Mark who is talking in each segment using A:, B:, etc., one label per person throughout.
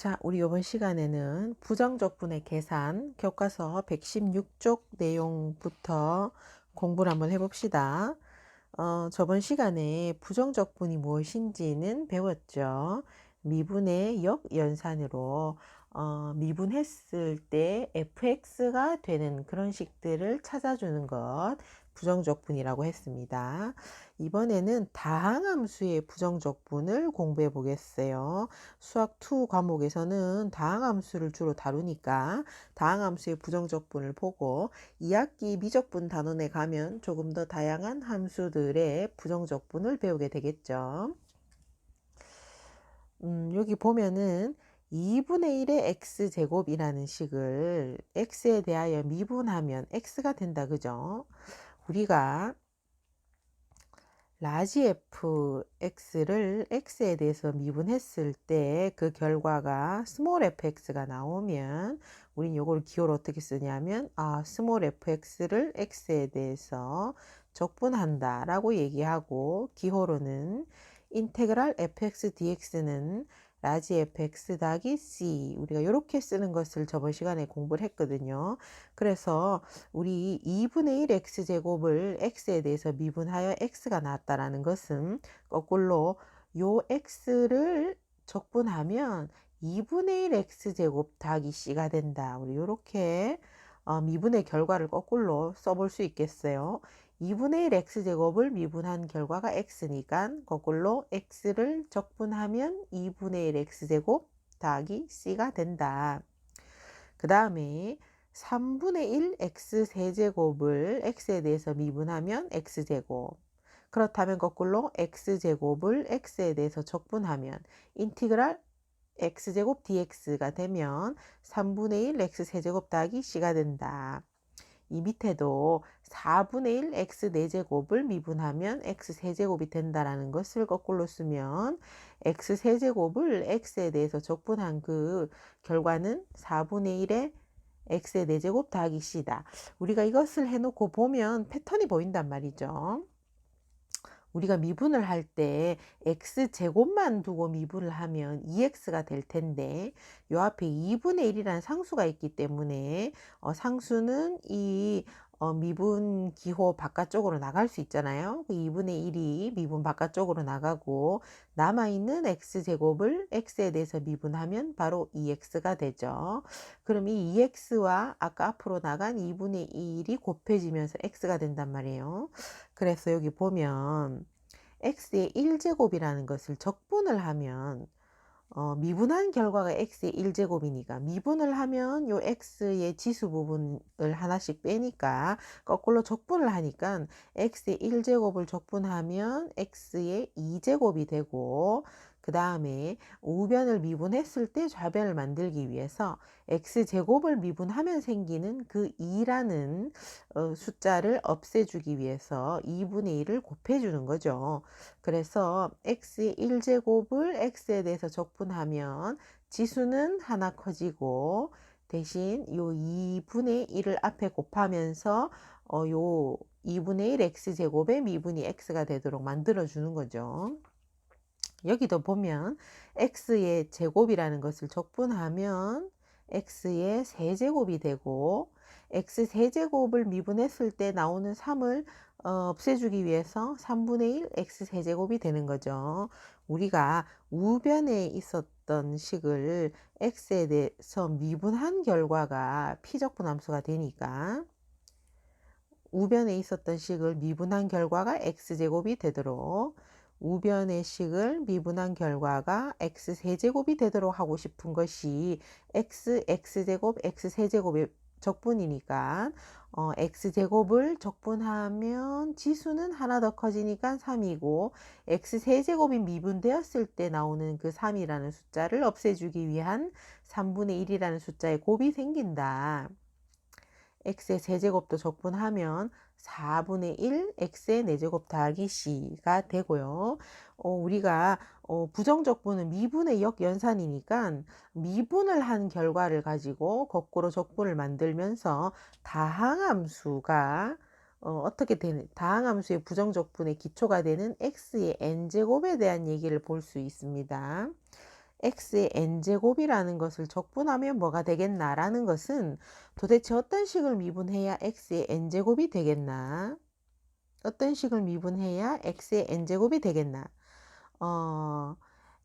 A: 자, 우리 이번 시간에는 부정적분의 계산 교과서 116쪽 내용부터 공부를 한번 해봅시다. 저번 시간에 부정적분이 무엇인지는 배웠죠. 미분의 역연산으로 미분했을 때 fx가 되는 그런 식들을 찾아주는 것 부정적분이라고 했습니다. 이번에는 다항함수의 부정적분을 공부해 보겠어요. 수학 2 과목에서는 다항함수를 주로 다루니까 다항함수의 부정적분을 보고 2학기 미적분 단원에 가면 조금 더 다양한 함수들의 부정적분을 배우게 되겠죠. 여기 보면은 2분의 1의 x제곱이라는 식을 x에 대하여 미분하면 x가 된다. 그죠? 우리가 라지 fx를 x에 대해서 미분했을 때 그 결과가 스몰 fx가 나오면 우린 요걸 기호로 어떻게 쓰냐면 스몰 fx를 x에 대해서 적분한다 라고 얘기하고, 기호로는 인테그랄 fx dx는 라지 fx 더하기 c, 우리가 이렇게 쓰는 것을 저번 시간에 공부를 했거든요. 그래서 우리 2분의 1 x제곱을 x에 대해서 미분하여 x가 나왔다라는 것은 거꾸로 요 x를 적분하면 2분의 1 x제곱 더하기 c가 된다. 우리 이렇게 미분의 결과를 거꾸로 써볼 수 있겠어요. 2분의 1 x제곱을 미분한 결과가 x니까 거꾸로 x를 적분하면 2분의 1 x제곱 더하기 c가 된다. 그 다음에 3분의 1 x 세제곱을 x에 대해서 미분하면 x제곱, 그렇다면 거꾸로 x제곱을 x에 대해서 적분하면 인티그랄 x제곱 dx가 되면 3분의 1 x 세제곱 더하기 c가 된다. 이 밑에도 4분의 1 x 4제곱을 미분하면 x 세제곱이 된다라는 것을 거꾸로 쓰면 x 세제곱을 x에 대해서 적분한 그 결과는 4분의 1의 x의 4제곱 더하기 c다. 우리가 이것을 해놓고 보면 패턴이 보인단 말이죠. 우리가 미분을 할 때 x제곱만 두고 미분을 하면 2x가 될 텐데, 요 앞에 2분의 1이라는 상수가 있기 때문에 상수는 이 미분 기호 바깥쪽으로 나갈 수 있잖아요. 그 2분의 1이 미분 바깥쪽으로 나가고 남아있는 x제곱을 x에 대해서 미분하면 바로 2x가 되죠. 그럼 이 2x와 아까 앞으로 나간 2분의 1이 곱해지면서 x가 된단 말이에요. 그래서 여기 보면 x의 1제곱이라는 것을 적분을 하면 미분한 결과가 x의 1제곱이니까 미분을 하면 요 x의 지수 부분을 하나씩 빼니까 거꾸로 적분을 하니까 x의 1제곱을 적분하면 x의 2제곱이 되고, 그 다음에 우변을 미분했을 때 좌변을 만들기 위해서 x제곱을 미분하면 생기는 그 2라는 숫자를 없애주기 위해서 2분의 1을 곱해주는 거죠. 그래서 x의 1제곱을 x에 대해서 적분하면 지수는 하나 커지고 대신 요 2분의 1을 앞에 곱하면서 요 2분의 1 x제곱의 미분이 x가 되도록 만들어 주는 거죠. 여기도 보면 x의 제곱이라는 것을 적분하면 x의 세제곱이 되고, x 세제곱을 미분했을 때 나오는 3을 없애주기 위해서 3분의 1 x 세제곱이 되는 거죠. 우리가 우변에 있었던 식을 x에 대해서 미분한 결과가 피적분함수가 되니까 우변에 있었던 식을 미분한 결과가 x제곱이 되도록, 우변의 식을 미분한 결과가 x세제곱이 되도록 하고 싶은 것이 x제곱, x세제곱의 적분이니까 x제곱을 적분하면 지수는 하나 더 커지니까 3이고 x세제곱이 미분되었을 때 나오는 그 3이라는 숫자를 없애주기 위한 3분의 1이라는 숫자의 곱이 생긴다. x의 세제곱도 적분하면 4분의 1 x의 4제곱 더하기 c가 되고요. 우리가 부정적분은 미분의 역연산이니까 미분을 한 결과를 가지고 거꾸로 적분을 만들면서 다항함수가 어떻게 되는, 다항함수의 부정적분의 기초가 되는 x의 n제곱에 대한 얘기를 볼 수 있습니다. x의 n제곱이라는 것을 적분하면 뭐가 되겠나라는 것은 도대체 어떤 식을 미분해야 x의 n제곱이 되겠나? 어떤 식을 미분해야 x의 n제곱이 되겠나?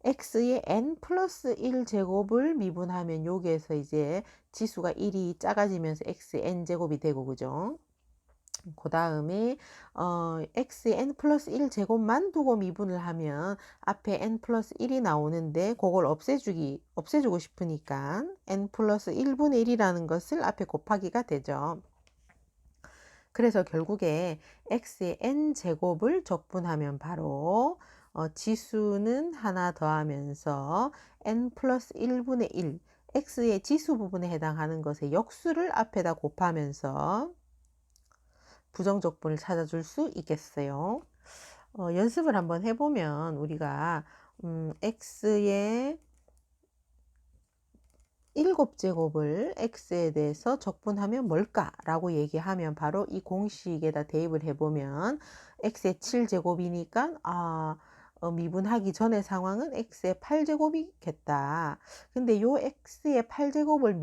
A: x의 n 플러스 1제곱을 미분하면 여기에서 이제 지수가 1이 작아지면서 x의 n제곱이 되고, 그죠? 그 다음에 x의 n 플러스 1제곱만 두고 미분을 하면 앞에 n 플러스 1이 나오는데 그걸 없애주고 싶으니까 n 플러스 1분의 1이라는 것을 앞에 곱하기가 되죠. 그래서 결국에 x의 n제곱을 적분하면 바로 지수는 하나 더하면서 n 플러스 1분의 1, x의 지수 부분에 해당하는 것의 역수를 앞에다 곱하면서 부정적분을 찾아줄 수 있겠어요. 연습을 한번 해보면 우리가 x의 7제곱을 x에 대해서 적분하면 뭘까라고 얘기하면 바로 이 공식에다 대입을 해보면 x의 7제곱이니까 미분하기 전의 상황은 x의 8제곱이겠다. 근데 요 x의 8제곱을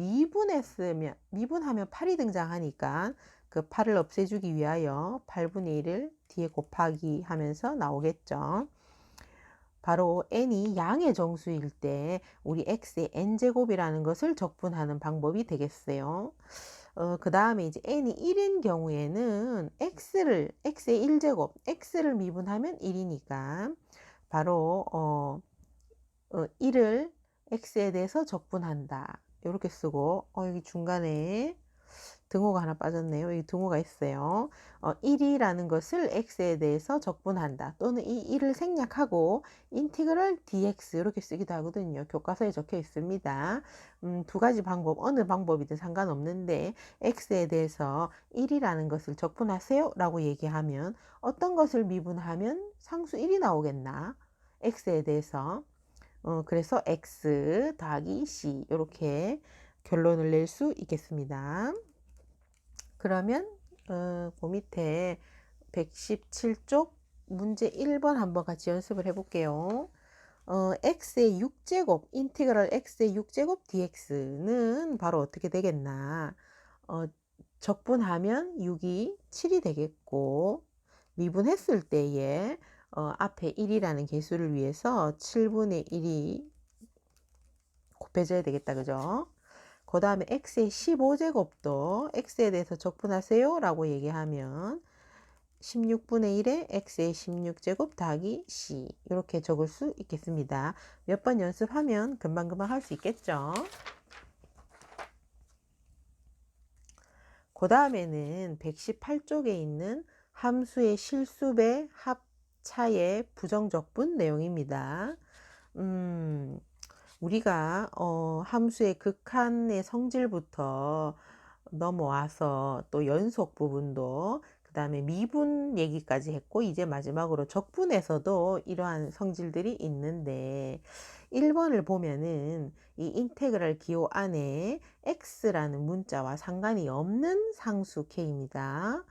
A: 미분하면 8이 등장하니까 그 8을 없애주기 위하여 8분의 1을 뒤에 곱하기 하면서 나오겠죠. 바로 n이 양의 정수일 때 우리 x의 n제곱이라는 것을 적분하는 방법이 되겠어요. 그 다음에 이제 n이 1인 경우에는 x의 1제곱, x를 미분하면 1이니까 바로 1을 x에 대해서 적분한다. 이렇게 쓰고 여기 중간에 등호가 하나 빠졌네요. 여기 등호가 있어요. 1이라는 것을 x에 대해서 적분한다. 또는 이 1을 생략하고 인티그럴 dx 이렇게 쓰기도 하거든요. 교과서에 적혀 있습니다. 두 가지 방법, 어느 방법이든 상관없는데 x에 대해서 1이라는 것을 적분하세요 라고 얘기하면 어떤 것을 미분하면 상수 1이 나오겠나? x에 대해서 그래서 x 더하기 c 이렇게 결론을 낼 수 있겠습니다. 그러면 그 밑에 117쪽 문제 1번 한번 같이 연습을 해볼게요. x의 6제곱, 인티그럴 x의 6제곱 dx는 바로 어떻게 되겠나? 적분하면 6이 7이 되겠고, 미분했을 때에 앞에 1이라는 개수를 위해서 7분의 1이 곱해져야 되겠다, 그죠? 그 다음에 x의 15제곱도 x에 대해서 적분하세요 라고 얘기하면 16분의 1에 x의 16제곱 더하기 c 이렇게 적을 수 있겠습니다. 몇 번 연습하면 금방금방 할 수 있겠죠. 그 다음에는 118쪽에 있는 함수의 실수배 합차의 부정적분 내용입니다. 우리가 함수의 극한의 성질부터 넘어와서 또 연속 부분도 그 다음에 미분 얘기까지 했고 이제 마지막으로 적분에서도 이러한 성질들이 있는데 1번을 보면은 이 인테그랄 기호 안에 x라는 문자와 상관이 없는 상수 k입니다.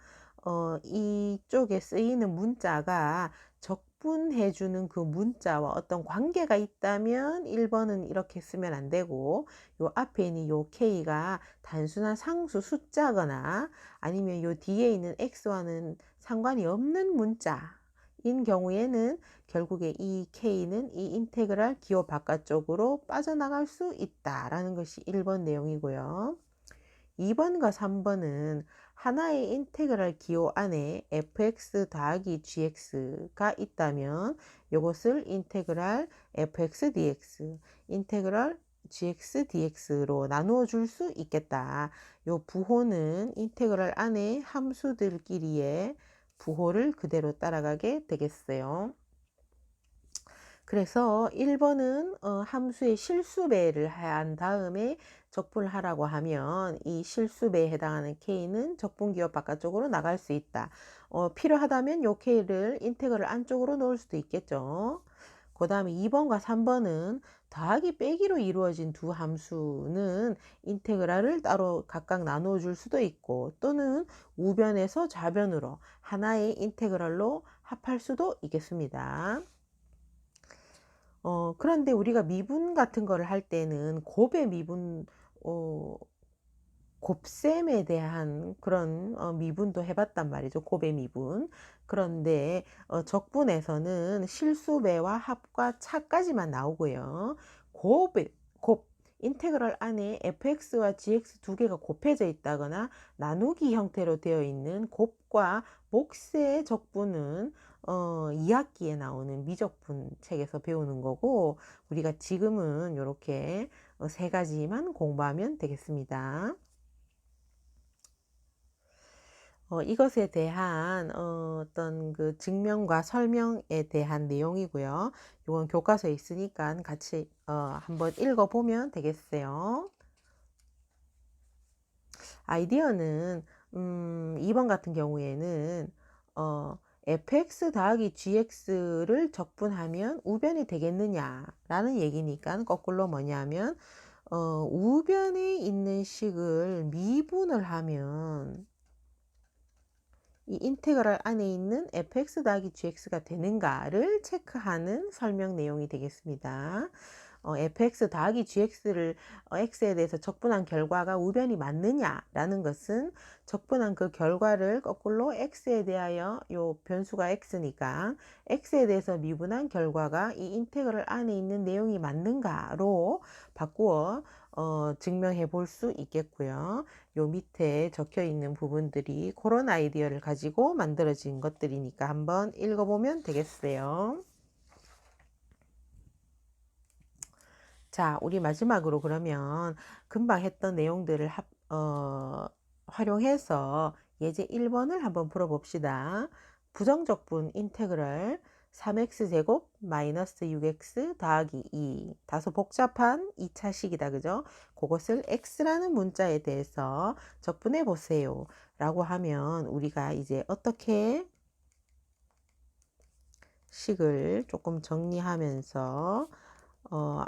A: 이쪽에 쓰이는 문자가 적분해주는 그 문자와 어떤 관계가 있다면 1번은 이렇게 쓰면 안 되고 요 앞에 있는 요 k가 단순한 상수 숫자거나 아니면 요 뒤에 있는 x와는 상관이 없는 문자인 경우에는 결국에 이 k는 이 인테그랄 기호 바깥쪽으로 빠져나갈 수 있다라는 것이 1번 내용이고요. 2번과 3번은 하나의 인테그랄 기호 안에 fx 더하기 gx가 있다면 이것을 인테그랄 fx dx, 인테그랄 gx dx로 나누어 줄 수 있겠다. 요 부호는 인테그랄 안에 함수들끼리의 부호를 그대로 따라가게 되겠어요. 그래서 1번은 함수의 실수배를 한 다음에 적분을 하라고 하면 이 실수배에 해당하는 k는 적분기호 바깥쪽으로 나갈 수 있다. 필요하다면 요 k를 인테그럴 안쪽으로 넣을 수도 있겠죠. 그 다음에 2번과 3번은 더하기 빼기로 이루어진 두 함수는 인테그랄을 따로 각각 나누어 줄 수도 있고 또는 우변에서 좌변으로 하나의 인테그랄로 합할 수도 있겠습니다. 그런데 우리가 미분 같은 거를 할 때는 곱의 미분, 어 곱셈에 대한 그런 미분도 해 봤단 말이죠, 곱의 미분. 그런데 적분에서는 실수배와 합과 차까지만 나오고요. 곱의 곱 인테그럴 안에 fx와 gx 두 개가 곱해져 있다거나 나누기 형태로 되어 있는 곱과 몫의 적분은 2학기에 나오는 미적분 책에서 배우는 거고, 우리가 지금은 요렇게 세 가지만 공부하면 되겠습니다. 이것에 대한 어떤 그 증명과 설명에 대한 내용이고요. 이건 교과서에 있으니까 같이 한번 읽어보면 되겠어요. 아이디어는 2번 같은 경우에는 fx 더하기 gx를 적분하면 우변이 되겠느냐라는 얘기니까 거꾸로 뭐냐면 우변에 있는 식을 미분을 하면 이 인테그럴 안에 있는 fx 더하기 gx가 되는가를 체크하는 설명 내용이 되겠습니다. fx 더하기 gx를 x에 대해서 적분한 결과가 우변이 맞느냐라는 것은 적분한 그 결과를 거꾸로 x에 대하여 요 변수가 x니까 x에 대해서 미분한 결과가 이 인테그럴 안에 있는 내용이 맞는가로 바꾸어 증명해 볼 수 있겠고요. 요 밑에 적혀 있는 부분들이 그런 아이디어를 가지고 만들어진 것들이니까 한번 읽어보면 되겠어요. 자, 우리 마지막으로 그러면 금방 했던 내용들을 활용해서 예제 1번을 한번 풀어봅시다. 부정적분 인테그럴 3x제곱 마이너스 6x 더하기 2. 다소 복잡한 2차식이다. 그죠? 그것을 x라는 문자에 대해서 적분해 보세요. 라고 하면 우리가 이제 어떻게 식을 조금 정리하면서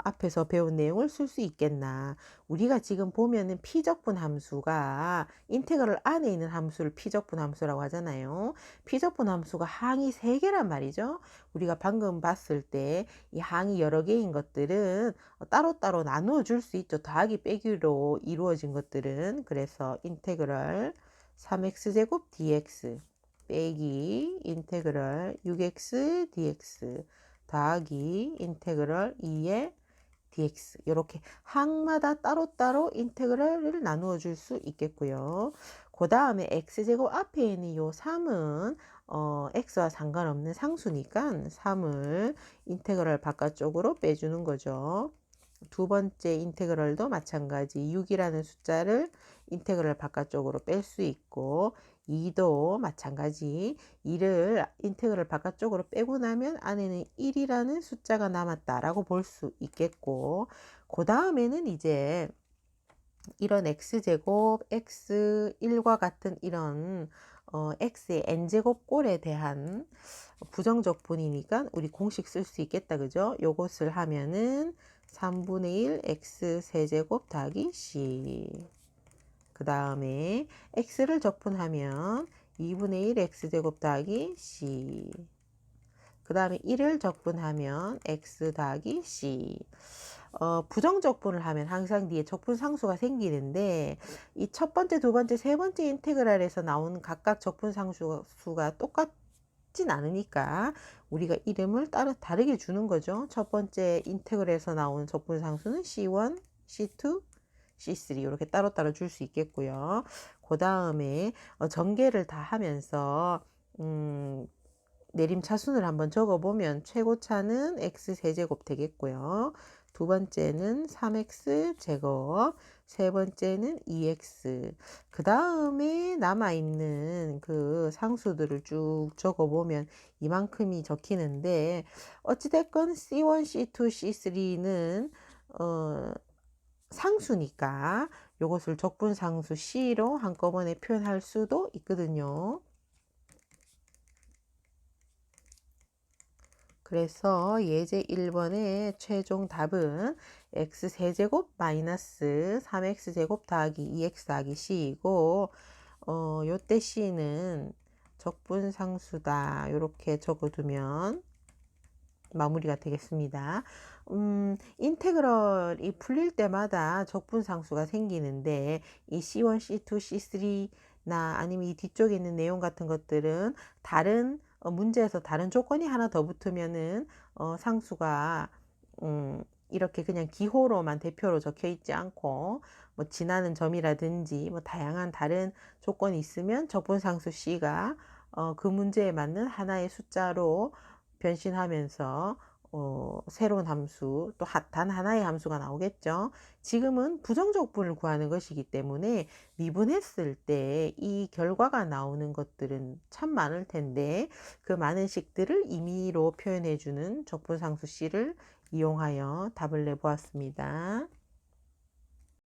A: 앞에서 배운 내용을 쓸 수 있겠나. 우리가 지금 보면은 피적분 함수가 인테그럴 안에 있는 함수를 피적분 함수라고 하잖아요. 피적분 함수가 항이 3개란 말이죠. 우리가 방금 봤을 때 이 항이 여러 개인 것들은 따로따로 나누어 줄 수 있죠. 더하기 빼기로 이루어진 것들은. 그래서 인테그럴 3x제곱 dx 빼기 인테그럴 6x dx 더하기 인테그럴 2의 dx, 이렇게 항마다 따로따로 인테그럴을 나누어 줄 수 있겠고요. 그 다음에 x제곱 앞에 있는 요 3은 x와 상관없는 상수니까 3을 인테그럴 바깥쪽으로 빼주는 거죠. 두 번째 인테그럴도 마찬가지 6이라는 숫자를 인테그럴 바깥쪽으로 뺄 수 있고, 2도 마찬가지 2를 인테그럴 바깥쪽으로 빼고 나면 안에는 1이라는 숫자가 남았다라고 볼 수 있겠고, 그 다음에는 이제 이런 x제곱, x1과 같은 이런 x의 n제곱 꼴에 대한 부정적분이니까 우리 공식 쓸 수 있겠다. 그죠? 요것을 하면은 3분의 1 x 세제곱 더하기 c. 그 다음에 x를 적분하면 2분의 1 x제곱 더하기 c. 그 다음에 1을 적분하면 x 더하기 c. 부정적분을 하면 항상 뒤에 적분상수가 생기는데, 이 첫 번째, 두 번째, 세 번째 인테그랄에서 나온 각각 적분상수가 똑같진 않으니까 우리가 이름을 따로 다르게 주는 거죠. 첫 번째 인테그랄에서 나온 적분상수는 C1, C2, C3 이렇게 따로따로 줄 수 있겠고요. 그 다음에 전개를 다 하면서 내림차순을 한번 적어보면 최고차는 x세제곱 되겠고요. 두 번째는 3x제곱, 세 번째는 2x. 그 다음에 남아있는 그 상수들을 쭉 적어보면 이만큼이 적히는데, 어찌됐건 C1, C2, C3는 상수니까 이것을 적분상수 C로 한꺼번에 표현할 수도 있거든요. 그래서 예제 1번의 최종 답은 x세제곱 마이너스 3x제곱 더하기 2x 더하기 c이고, 요때 c는 적분상수다 이렇게 적어두면 마무리가 되겠습니다. 인테그럴이 풀릴 때마다 적분상수가 생기는데 이 C1, C2, C3나 아니면 이 뒤쪽에 있는 내용 같은 것들은 다른 문제에서 다른 조건이 하나 더 붙으면은 상수가 이렇게 그냥 기호로만 대표로 적혀 있지 않고 뭐 지나는 점이라든지 뭐 다양한 다른 조건이 있으면 적분상수 C가 그 문제에 맞는 하나의 숫자로 변신하면서 새로운 함수 또 단 하나의 함수가 나오겠죠. 지금은 부정적분을 구하는 것이기 때문에 미분했을 때 이 결과가 나오는 것들은 참 많을 텐데 그 많은 식들을 임의로 표현해 주는 적분상수 C를 이용하여 답을 내보았습니다.